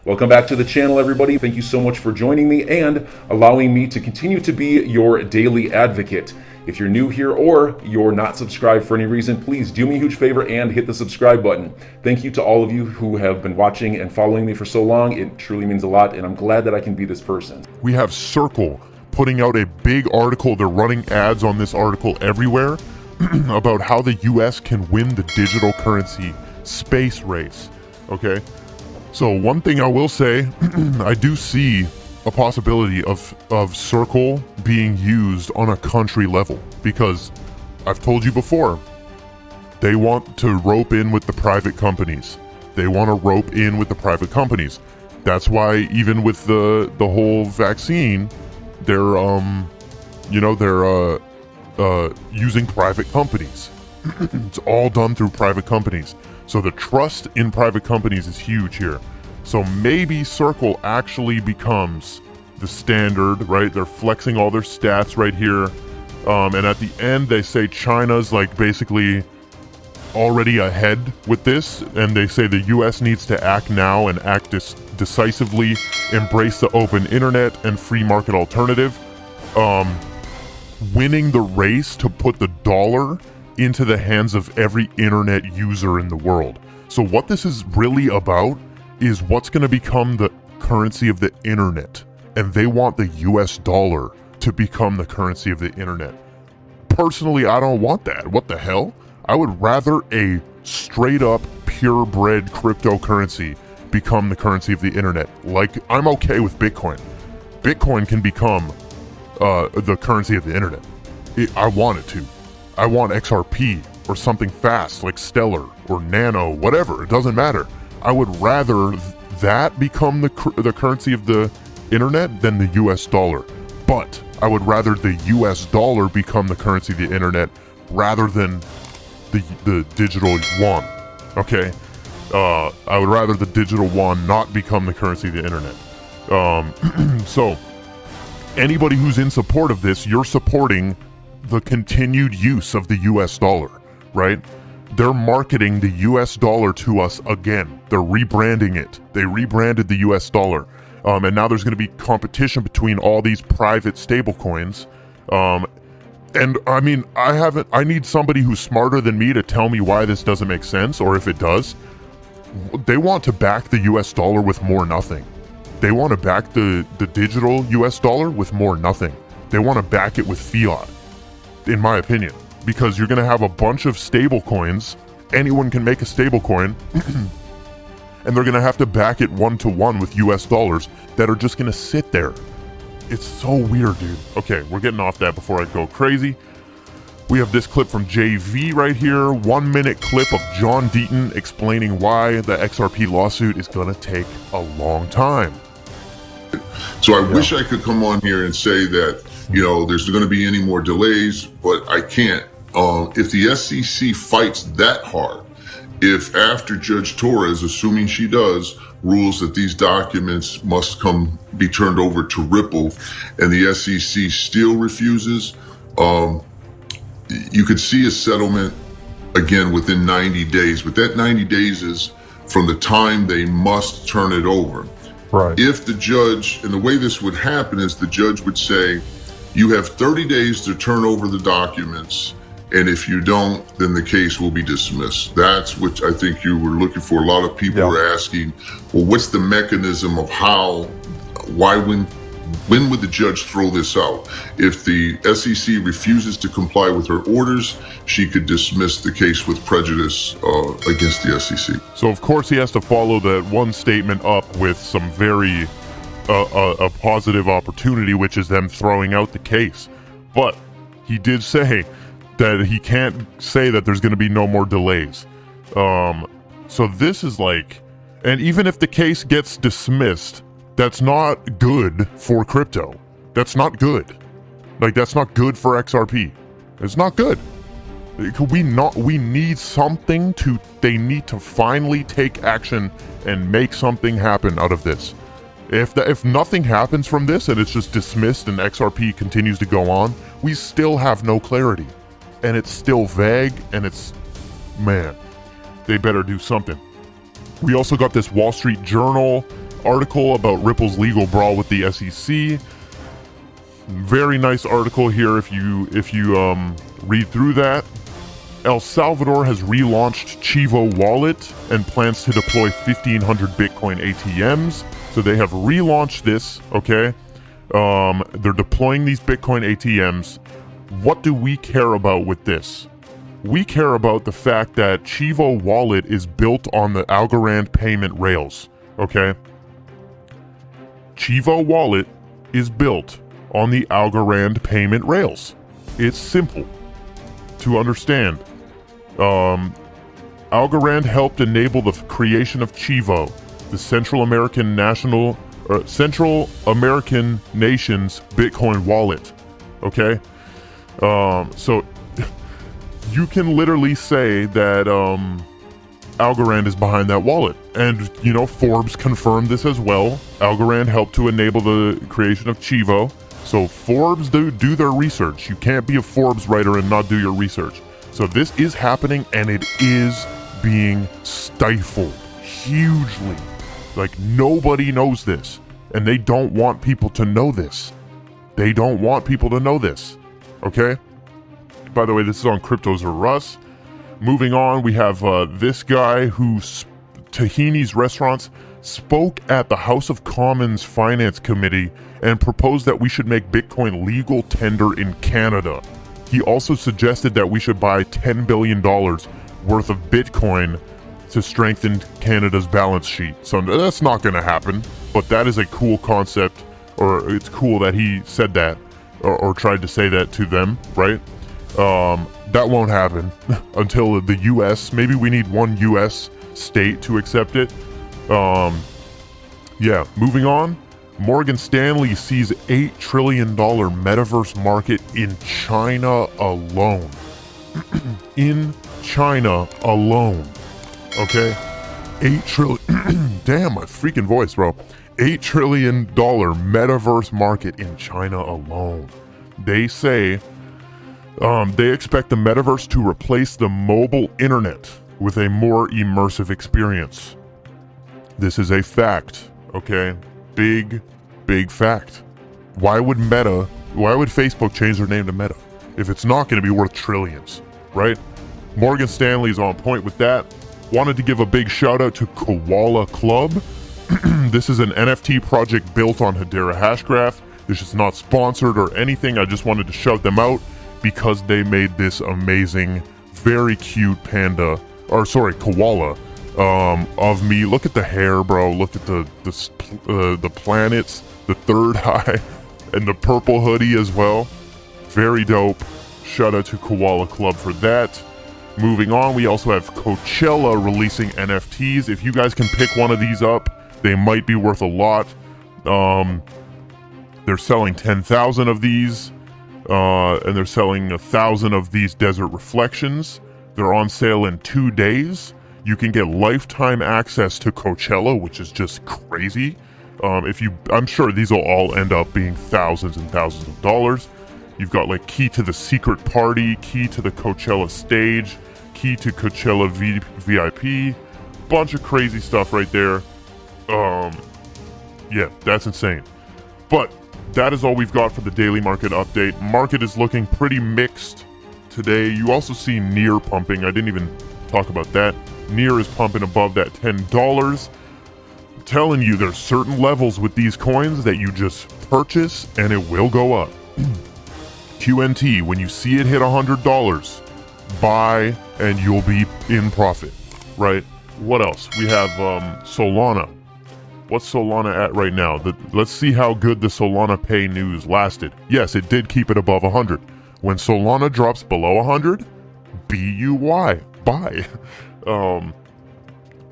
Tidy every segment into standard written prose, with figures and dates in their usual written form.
Welcome back to the channel, everybody. Thank you so much for joining me and allowing me to continue to be your daily advocate. If you're new here or you're not subscribed for any reason, please do me a huge favor and hit the subscribe button. Thank you to all of you who have been watching and following me for so long. It truly means a lot, and I'm glad that I can be this person. We have Circle putting out a big article. They're running ads on this article everywhere about how the US can win the digital currency space race. Okay, so one thing I will say, I do see a possibility of Circle being used on a country level, because I've told you before, they want to rope in with the private companies. They want to rope in with the private companies. That's why even with the whole vaccine, they're using private companies. It's all done through private companies. So the trust in private companies is huge here. So maybe Circle actually becomes the standard, right? They're flexing all their stats right here. And at the end, they say China's like basically already ahead with this. And they say the US needs to act now and act decisively, embrace the open internet and free market alternative. Winning the race to put the dollar into the hands of every internet user in the world. So what this is really about is what's going to become the currency of the internet. And they want the US dollar to become the currency of the internet. Personally, I don't want that. What the hell? I would rather a straight up purebred cryptocurrency become the currency of the internet. Like, I'm okay with Bitcoin. Bitcoin can become the currency of the internet. I want it to. I want XRP or something fast like Stellar or Nano, whatever. It doesn't matter. I would rather that become the currency of the internet than the US dollar. But I would rather the US dollar become the currency of the internet rather than the digital yuan. Okay? I would rather the digital yuan not become the currency of the internet. So anybody who's in support of this, you're supporting the continued use of the US dollar, right? They're marketing the US dollar to us again. They're rebranding it. They rebranded the US dollar. And now there's going to be competition between all these private stablecoins. And I mean, I need somebody who's smarter than me to tell me why this doesn't make sense, or if it does. They want to back the US dollar with more nothing. They want to back the digital US dollar with more nothing. They want to back it with fiat, in my opinion, because you're going to have a bunch of stable coins. Anyone can make a stable coin, and they're going to have to back it one-to-one with US dollars that are just going to sit there. It's so weird, dude. Okay, we're getting off that before I go crazy. We have this clip from JV right here, 1 minute clip of John Deaton explaining why the XRP lawsuit is going to take a long time. So I wish I could come on here and say that, you know, there's going to be any more delays, but I can't. If the SEC fights that hard, if after Judge Torres, assuming she does, rules that these documents must be turned over to Ripple, and the SEC still refuses, you could see a settlement again within 90 days. But that 90 days is from the time they must turn it over. Right. If the judge, and the way this would happen is the judge would say, you have 30 days to turn over the documents, and if you don't, then the case will be dismissed. That's what I think you were looking for. A lot of people were asking, well, what's the mechanism of when would the judge throw this out? If the SEC refuses to comply with her orders, she could dismiss the case with prejudice against the SEC. So of course he has to follow that one statement up with some very a positive opportunity, which is them throwing out the case. But he did say that he can't say that there's going to be no more delays. So this is like, and even if the case gets dismissed, that's not good for crypto. That's not good. Like, that's not good for XRP. It's not good. We need something they need to finally take action and make something happen out of this. If nothing happens from this and it's just dismissed and XRP continues to go on, we still have no clarity. And it's still vague, and man, they better do something. We also got this Wall Street Journal article about Ripple's legal brawl with the SEC. Very nice article here if you read through that. El Salvador has relaunched Chivo Wallet and plans to deploy 1,500 Bitcoin ATMs. So they have relaunched this, okay? They're deploying these Bitcoin ATMs. What do we care about with this? We care about the fact that Chivo Wallet is built on the Algorand payment rails, okay? Chivo Wallet is built on the Algorand payment rails. It's simple to understand. Algorand helped enable the creation of Chivo, the Central American nation's Bitcoin wallet. Okay, so you can literally say that Algorand is behind that wallet, and you know Forbes confirmed this as well. Algorand helped to enable the creation of Chivo. So Forbes do their research. You can't be a Forbes writer and not do your research. So this is happening, and it is being stifled hugely. Like, nobody knows this, and they don't want people to know this. They don't want people to know this, okay? By the way, this is on Cryptos or Russ. Moving on, we have this guy who Tahini's Restaurants spoke at the House of Commons Finance Committee and proposed that we should make Bitcoin legal tender in Canada. He also suggested that we should buy $10 billion worth of Bitcoin to strengthen Canada's balance sheet. So that's not going to happen, but that is a cool concept, or it's cool that he said that, or tried to say that to them, right? That won't happen until the US, maybe we need one US state to accept it. Yeah, moving on. Morgan Stanley sees $8 trillion metaverse market in China alone. In China alone. Okay? 8 trillion. Damn, my freaking voice, bro. $8 trillion metaverse market in China alone. They say they expect the metaverse to replace the mobile internet with a more immersive experience. This is a fact, okay? Big fact. Why would Facebook change their name to Meta if it's not going to be worth trillions, right? Morgan Stanley is on point with that. Wanted to give a big shout out to Koala Club. This is an NFT project built on Hedera Hashgraph. This is not sponsored or anything. I just wanted to shout them out because they made this amazing, very cute koala of me. Look at the hair, bro. Look at the planets, the third eye, and the purple hoodie as well. Very dope. Shout out to Koala Club for that. Moving on, we also have Coachella releasing NFTs. If you guys can pick one of these up, they might be worth a lot. They're selling 10,000 of these, and they're selling 1,000 of these Desert Reflections. They're on sale in 2 days. You can get lifetime access to Coachella, which is just crazy. I'm sure these will all end up being thousands and thousands of dollars. You've got like key to the secret party, key to the Coachella stage, key to Coachella VIP, bunch of crazy stuff right there. Yeah, that's insane. But that is all we've got for the daily market update. Market is looking pretty mixed today. You also see NEAR pumping. I didn't even talk about that. NEAR is pumping above that $10. I'm telling you, there's certain levels with these coins that you just purchase and it will go up. QNT, when you see it hit $100, buy and you'll be in profit, right? What else? We have Solana. What's Solana at right now? Let's see how good the Solana Pay news lasted. Yes, it did keep it above 100. When Solana drops below 100, BUY, buy.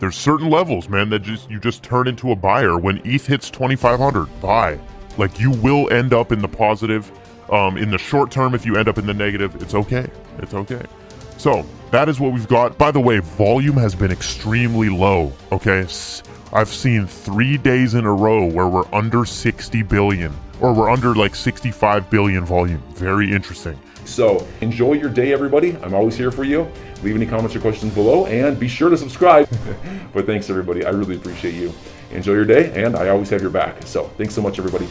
There's certain levels, man, that you just turn into a buyer. When ETH hits 2,500, buy. Like, you will end up in the positive. In the short term, if you end up in the negative, it's okay. It's okay. So that is what we've got. By the way, volume has been extremely low, okay? I've seen 3 days in a row where we're under 60 billion, or we're under like 65 billion volume. Very interesting. So enjoy your day, everybody. I'm always here for you. Leave any comments or questions below, and be sure to subscribe. But thanks, everybody. I really appreciate you. Enjoy your day, and I always have your back. So thanks so much, everybody.